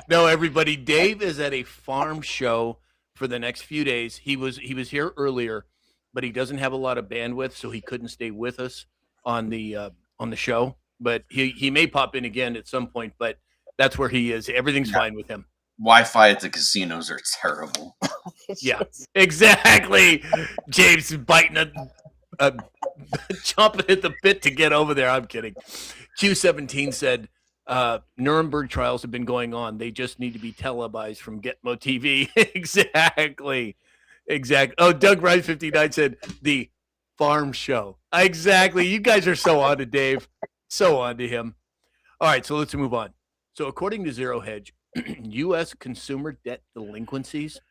No, everybody. Dave is at a farm show for the next few days. He was here earlier, but he doesn't have a lot of bandwidth, so he couldn't stay with us on the show. But he may pop in again at some point. But that's where he is. Everything's fine with him. Wi-Fi at the casinos are terrible. Yeah, exactly. James is biting chomping at the bit to get over there. I'm kidding. Q17 said, Nuremberg trials have been going on. They just need to be televised from Gitmo TV. Exactly. Oh, Doug Ryan 59 said, the farm show. Exactly. You guys are so on to Dave. So on to him. All right, so let's move on. So according to Zero Hedge, U.S. consumer debt delinquencies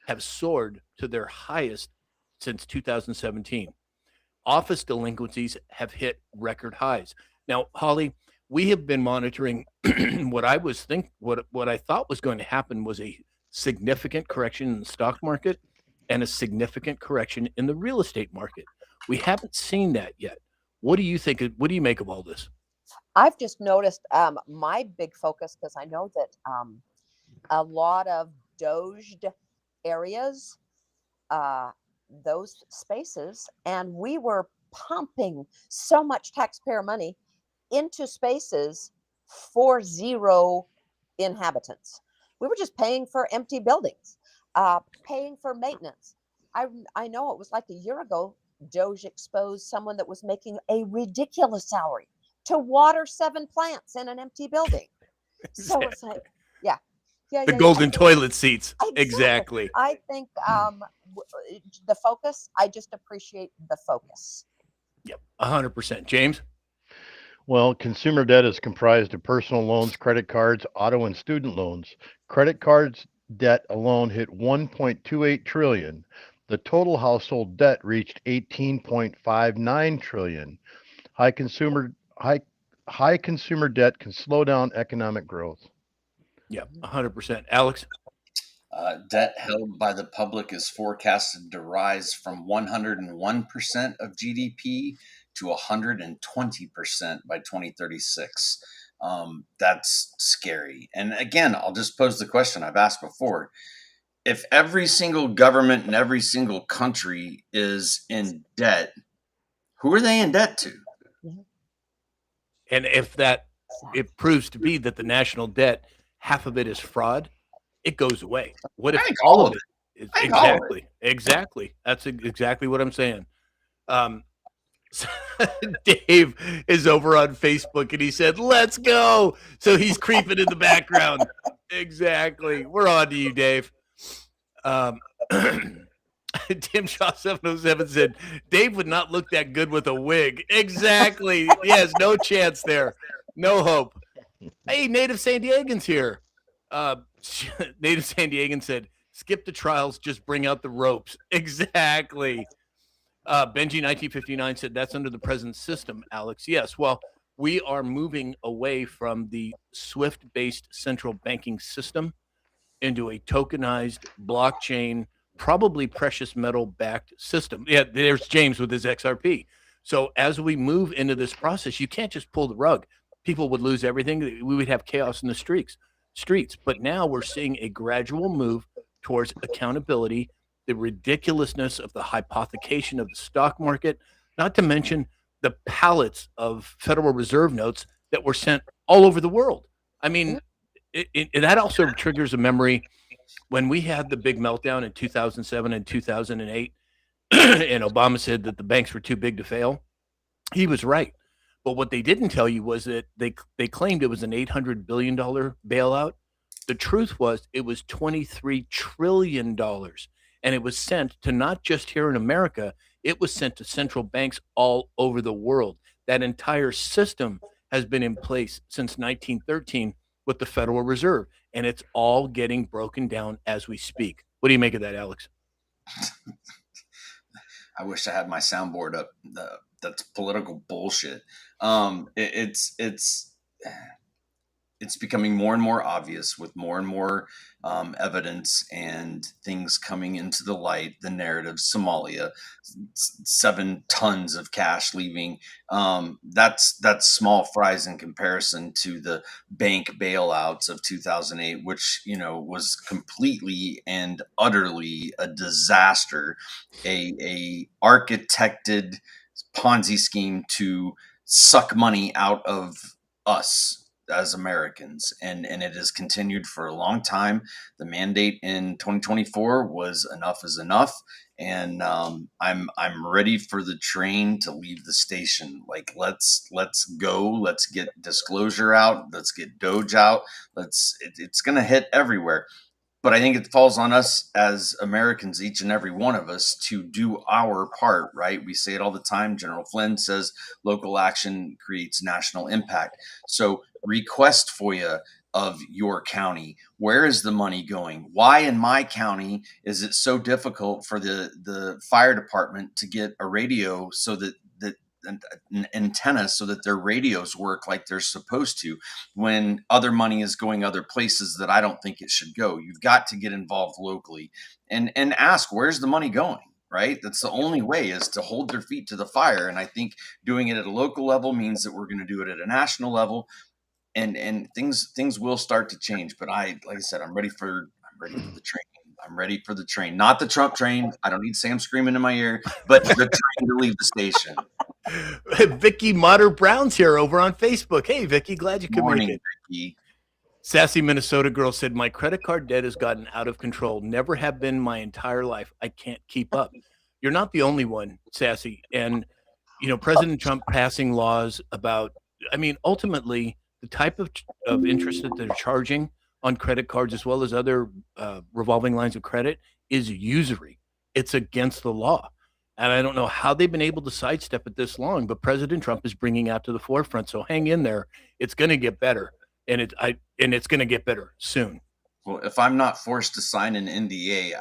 have soared to their highest since 2017. Office delinquencies have hit record highs. Now, Holly, we have been monitoring what I thought was going to happen was a significant correction in the stock market and a significant correction in the real estate market. We haven't seen that yet. What do you think? What do you make of all this? I've just noticed my big focus, because I know that a lot of doged areas, those spaces, and we were pumping so much taxpayer money into spaces for zero inhabitants. We were just paying for empty buildings, paying for maintenance. I know it was like a year ago, Doge exposed someone that was making a ridiculous salary to water 7 plants in an empty building. So it's like, yeah. The golden toilet seats. Exactly. I think the focus, I just appreciate the focus. Yep, 100%. James? Well, consumer debt is comprised of personal loans, credit cards, auto and student loans. Credit cards debt alone hit 1.28 trillion. The total household debt reached 18.59 trillion. High consumer debt can slow down economic growth. Yeah, 100%. Alex? Debt held by the public is forecasted to rise from 101% of GDP to 120% by 2036. That's scary. And again, I'll just pose the question I've asked before. If every single government in every single country is in debt, who are they in debt to? And if it proves to be that the national debt, half of it is fraud, it goes away. What if all of it is exactly? That's exactly what I'm saying. Dave is over on Facebook and he said, "Let's go." So he's creeping in the background. Exactly. We're on to you, Dave. Tim Shaw 707 said, "Dave would not look that good with a wig." Exactly. Yes, no chance there. No hope. Hey, Native San Diegans here. Native San Diegan said, "Skip the trials, just bring out the ropes." Exactly. Benji 1959 said, "That's under the present system, Alex." Yes. Well, we are moving away from the SWIFT-based central banking system into a tokenized blockchain, probably precious metal backed system. Yeah, there's James with his XRP. So as we move into this process, you can't just pull the rug. People would lose everything. We would have chaos in the streets. But now we're seeing a gradual move towards accountability, the ridiculousness of the hypothecation of the stock market, not to mention the pallets of Federal Reserve notes that were sent all over the world. I mean, that also triggers a memory when we had the big meltdown in 2007 and 2008, and Obama said that the banks were too big to fail. He was right. But what they didn't tell you was that they claimed it was an $800 billion bailout. The truth was it was $23 trillion. And it was sent to not just here in America, it was sent to central banks all over the world. That entire system has been in place since 1913 with the Federal Reserve, and it's all getting broken down as we speak. What do you make of that, Alex? I wish I had my soundboard up. That's political bullshit. It's becoming more and more obvious with more and more evidence and things coming into the light. The narrative, Somalia, 7 tons of cash leaving. That's small fries in comparison to the bank bailouts of 2008, which was completely and utterly a disaster, a architected Ponzi scheme to suck money out of us as Americans, and it has continued for a long time. The mandate in 2024 was enough is enough, and I'm ready for the train to leave the station. Like let's go. Let's get disclosure out. Let's get Doge out. It's gonna hit everywhere. But I think it falls on us as Americans, each and every one of us, to do our part, right? We say it all the time. General Flynn says local action creates national impact. So request FOIA of your county. Where is the money going? Why in my county is it so difficult for the fire department to get a radio so that an antenna so that their radios work like they're supposed to, when other money is going other places that I don't think it should go? You've got to get involved locally and ask, where's the money going? Right? That's the only way, is to hold their feet to the fire. And I think doing it at a local level means that we're going to do it at a national level, and things will start to change. But like I said, I'm ready for the train. I'm ready for the train, not the Trump train. I don't need Sam screaming in my ear, but the train to leave the station. Vicky Motter Brown's here over on Facebook. Hey, Vicky, glad you could Morning, make it. Vicky. Sassy Minnesota girl said, my credit card debt has gotten out of control. Never have been my entire life. I can't keep up. You're not the only one, Sassy. And, President Trump passing laws about, ultimately, the type of interest that they're charging on credit cards, as well as other revolving lines of credit, is usury. It's against the law. And I don't know how they've been able to sidestep it this long, but President Trump is bringing out to the forefront. So hang in there. It's going to get better. And it's going to get better soon. Well, if I'm not forced to sign an NDA,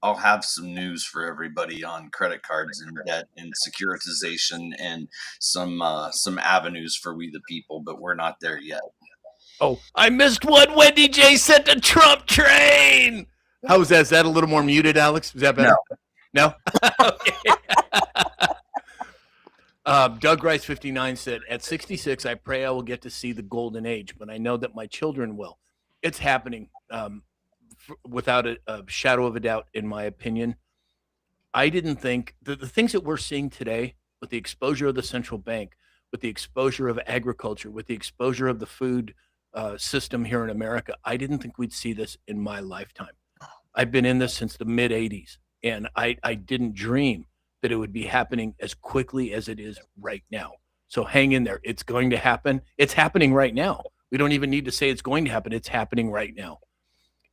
I'll have some news for everybody on credit cards and debt and securitization and some avenues for we the people, but we're not there yet. Oh, I missed what Wendy J said to Trump train. How was that? Is that a little more muted, Alex? Is that better? No? Doug Rice 59 said, at 66, I pray I will get to see the golden age, but I know that my children will. It's happening without a shadow of a doubt, in my opinion. I didn't think the things that we're seeing today, with the exposure of the central bank, with the exposure of agriculture, with the exposure of the food system here in America, I didn't think we'd see this in my lifetime. I've been in this since the mid 80s, and I didn't dream that it would be happening as quickly as it is right now. So hang in there. It's going to happen. It's happening right now. We don't even need to say it's going to happen. It's happening right now.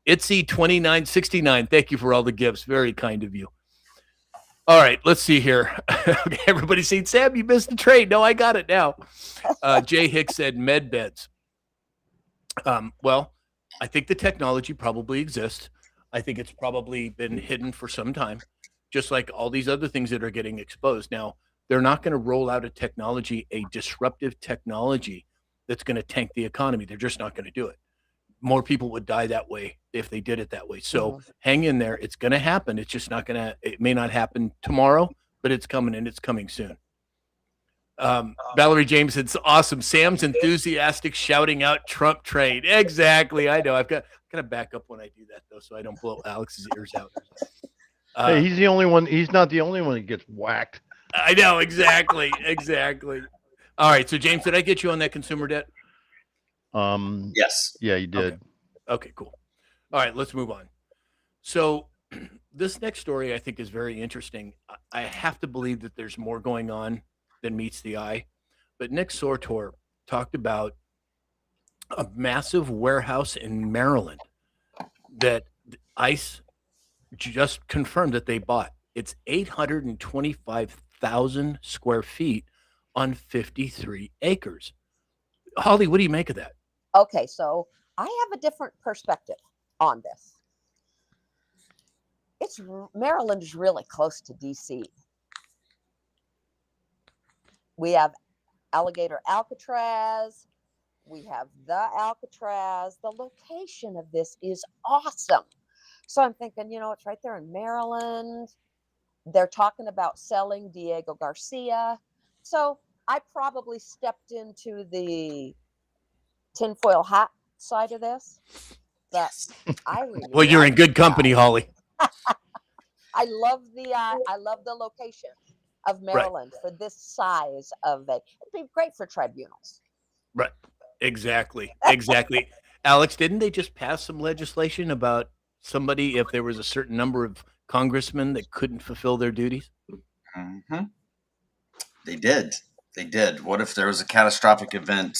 Itzy 2969. Thank you for all the gifts. Very kind of you. All right, let's see here. Okay, everybody's saying, Sam, you missed the train. No, I got it now. Jay Hicks said med beds. Well, I think the technology probably exists. I think it's probably been hidden for some time, just like all these other things that are getting exposed. Now, they're not going to roll out a disruptive technology that's going to tank the economy. They're just not going to do it. More people would die that way if they did it that way. So hang in there. It's going to happen. It's just not going to, it may not happen tomorrow, but it's coming, and it's coming soon. Valerie James, it's awesome. Sam's enthusiastic shouting out Trump train. Exactly. I know. I've got to back up when I do that, though, so I don't blow Alex's ears out. Hey, he's the only one. He's not the only one that gets whacked. I know. Exactly. All right. So, James, did I get you on that consumer debt? Yes. Yeah, you did. Okay, cool. All right, let's move on. So this next story I think is very interesting. I have to believe that there's more going on than meets the eye. But Nick Sortor talked about a massive warehouse in Maryland that ICE just confirmed that they bought. It's 825,000 square feet on 53 acres. Holly, what do you make of that? Okay, so I have a different perspective on this. Maryland is really close to DC. We have Alligator Alcatraz. We have the Alcatraz. The location of this is awesome. So I'm thinking, it's right there in Maryland. They're talking about selling Diego Garcia. So I probably stepped into the tinfoil hat side of this. But I really Well, you're in like good company, Holly. I love the location of Maryland for this size of it. It'd be great for tribunals. Right. Exactly. Alex, didn't they just pass some legislation about somebody, if there was a certain number of congressmen that couldn't fulfill their duties? Mm-hmm. They did. What if there was a catastrophic event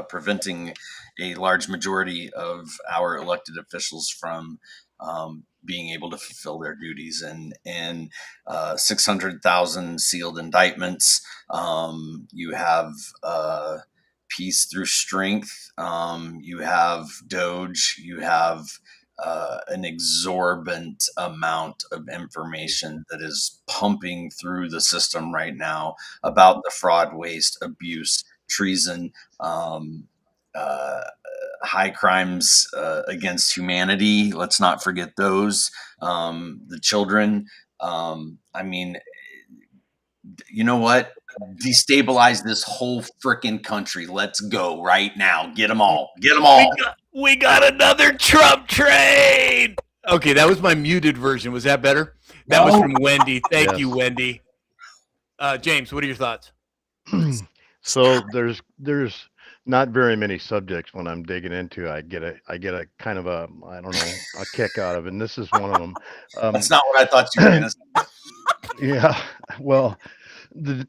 preventing a large majority of our elected officials from being able to fulfill their duties, and 600,000 sealed indictments? You have peace through strength. You have Doge. You have an exorbitant amount of information that is pumping through the system right now about the fraud, waste, abuse, treason, high crimes against humanity. Let's not forget those. The children. I mean, you know what? Destabilize this whole freaking country. Let's go right now. Get them all. Get them all. We got another Trump train. Okay, that was my muted version. Was that better? That was from Wendy. Thank you, Wendy. James, what are your thoughts? So there's not very many subjects when I'm digging into. I get a kind of a, I don't know, a kick out of it, and this is one of them. That's not what I thought you were going to say. Yeah, well, the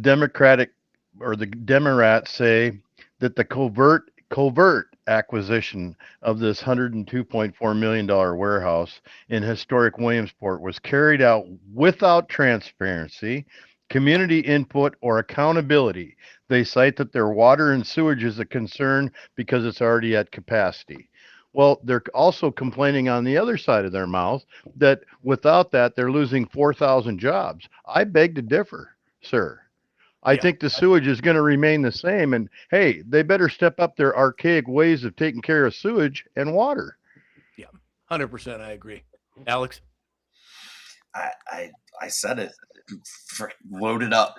Democratic or the Democrats say that the covert acquisition of this $102.4 million warehouse in historic Williamsport was carried out without transparency, community input, or accountability. They cite that their water and sewage is a concern because it's already at capacity. Well, they're also complaining on the other side of their mouth that without that, they're losing 4,000 jobs. I beg to differ, sir. I think the sewage is going to remain the same. And hey, they better step up their archaic ways of taking care of sewage and water. Yeah, 100%. I agree. Alex? I said it. Load it up,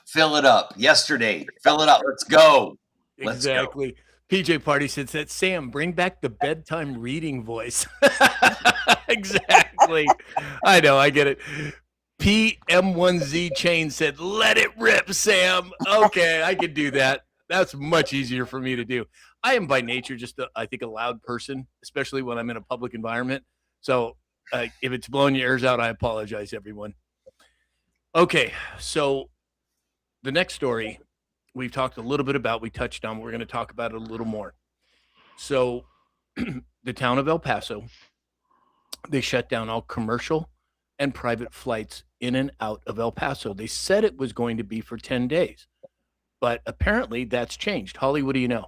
fill it up. Yesterday, fill it up. Let's go. Exactly. PJ Party said, Sam, bring back the bedtime reading voice. Exactly. I know, I get it. PM1Z Chain said, let it rip, Sam. Okay, I can do that. That's much easier for me to do. I am by nature just, I think, a loud person, especially when I'm in a public environment. So if it's blowing your ears out, I apologize, everyone. Okay, so the next story we've talked a little bit about, we touched on, we're going to talk about it a little more. So the town of El Paso, they shut down all commercial and private flights in and out of El Paso. They said it was going to be for 10 days, but apparently that's changed. Holly, what do you know?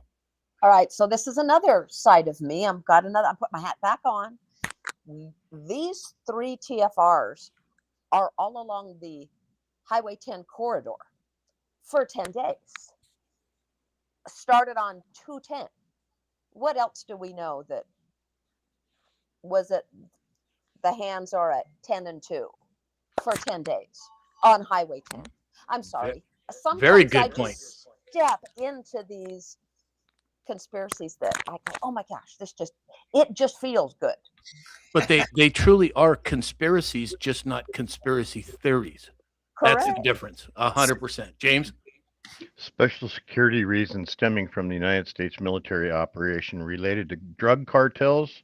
All right, so this is another side of me. I'm putting my hat back on. These 3 TFRs are all along the Highway 10 corridor for 10 days. Started on 210. What else do we know that was it? The hands are at 10 and 2 for 10 days on Highway 10. I'm sorry. Sometimes very good point. Step into these conspiracies that I go, oh my gosh, it just feels good. But they truly are conspiracies, just not conspiracy theories. Correct. That's the difference. 100%. James? Special security reasons stemming from the United States military operation related to drug cartels.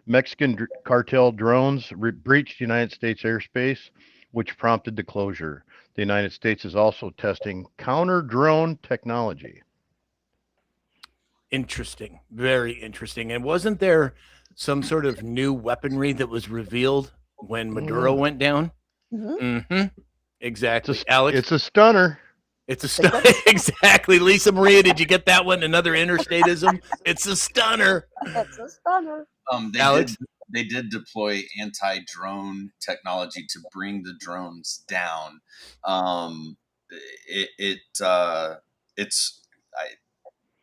Mexican cartel drones breached United States airspace, which prompted the closure. The United States is also testing counter-drone technology. Interesting. Very interesting. And wasn't there some sort of new weaponry that was revealed when Maduro went down? Mm-hmm. Exactly. Alex? It's a stunner. It's a stunner. Exactly. Lisa Maria, did you get that one? Another interstatism. It's a stunner. It's a stunner. Alex? They did deploy anti-drone technology to bring the drones down. It's I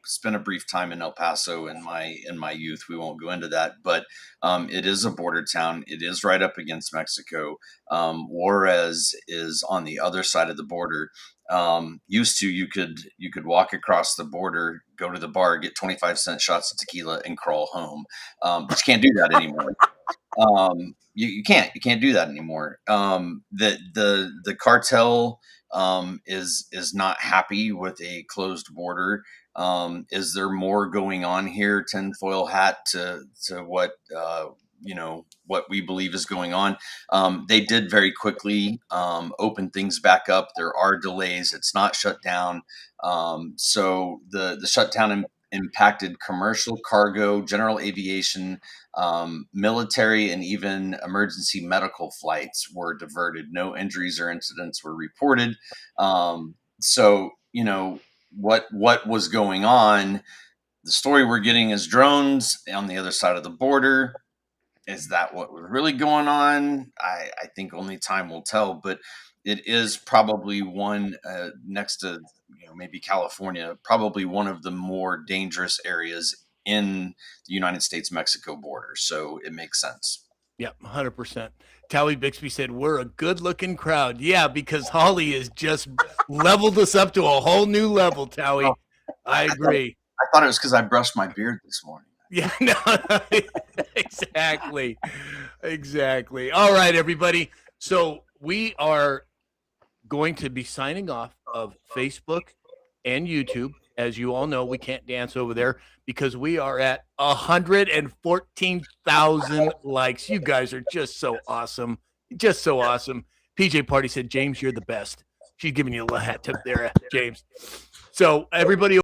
spent a brief time in El Paso in my youth. We won't go into that, but it is a border town. It is right up against Mexico. Juarez is on the other side of the border. Used to, you could walk across the border, go to the bar, get 25-cent shots of tequila, and crawl home. But you can't do that anymore. You can't do that anymore. The cartel is not happy with a closed border. Is there more going on here? Tinfoil hat to what what we believe is going on. They did very quickly open things back up. There are delays. It's not shut down. So the shutdown impacted commercial cargo, general aviation, military, and even emergency medical flights were diverted. No injuries or incidents were reported. So what was going on. The story we're getting is drones on the other side of the border. Is that what was really going on? I think only time will tell, but it is probably one next to maybe California, probably one of the more dangerous areas in the United States-Mexico border. So it makes sense. Yep, 100%. Towie Bixby said, we're a good-looking crowd. Yeah, because Holly has just leveled us up to a whole new level, Towie. I agree. I thought it was because I brushed my beard this morning. Yeah, no, exactly. All right, everybody. So we are going to be signing off of Facebook and YouTube. As you all know, we can't dance over there because we are at 114,000 likes. You guys are just so awesome. Just so awesome. PJ Party said, James, you're the best. She's giving you a little hat tip there, James. So everybody